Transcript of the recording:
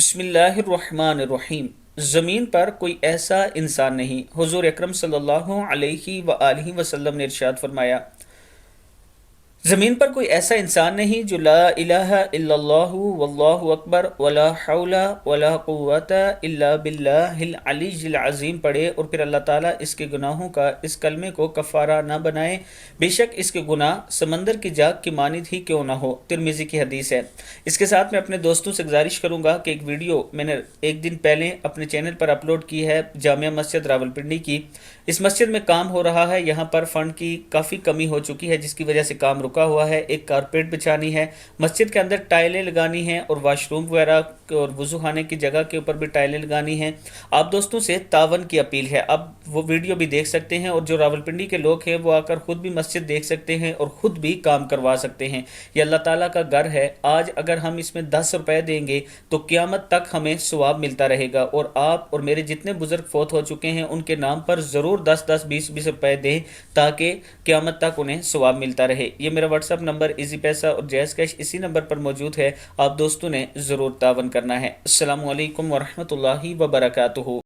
بسم اللہ الرحمن الرحیم۔ زمین پر کوئی ایسا انسان نہیں، حضور اکرم صلی اللہ علیہ وآلہ وسلم نے ارشاد فرمایا، زمین پر کوئی ایسا انسان نہیں جو لا الہ الا اللہ واللہ اکبر ولا حول ولا قوت الا باللہ العلی العظیم پڑھے اور پھر اللہ تعالیٰ اس کے گناہوں کا اس کلمے کو کفارہ نہ بنائے، بے شک اس کے گناہ سمندر کی جاگ کی مانند ہی کیوں نہ ہو۔ ترمذی کی حدیث ہے۔ اس کے ساتھ میں اپنے دوستوں سے گزارش کروں گا کہ ایک ویڈیو میں نے ایک دن پہلے اپنے چینل پر اپلوڈ کی ہے، جامعہ مسجد راولپنڈی کی۔ اس مسجد میں کام ہو رہا ہے، یہاں پر فنڈ کی کافی کمی ہو چکی ہے جس کی وجہ سے کام رکا ہوا ہے۔ ایک کارپیٹ بچھانی ہے، مسجد کے اندر ٹائلیں لگانی ہیں اور واش روم وغیرہ اور وضو خانے کی جگہ کے اوپر بھی ٹائلیں لگانی ہیں۔ آپ دوستوں سے تعاون کی اپیل ہے، اب وہ ویڈیو بھی دیکھ سکتے ہیں اور جو راولپنڈی کے لوگ ہیں وہ آ کر خود بھی مسجد دیکھ سکتے ہیں اور خود بھی کام کروا سکتے ہیں۔ یہ اللہ تعالیٰ کا گھر ہے، آج اگر ہم اس میں 10 روپے دیں گے تو قیامت تک ہمیں ثواب ملتا رہے گا، اور آپ اور میرے جتنے بزرگ فوت ہو چکے ہیں ان کے نام پر ضرور 10 20 روپے دیں تاکہ قیامت تک انہیں ثواب ملتا رہے۔ یہ میرا واٹس ایپ نمبر ایزی پیسہ اور جیز کیش اسی نمبر پر موجود ہے، آپ دوستوں نے ضرور تعاون کرنا ہے۔ السلام علیکم ورحمۃ اللہ وبرکاتہ۔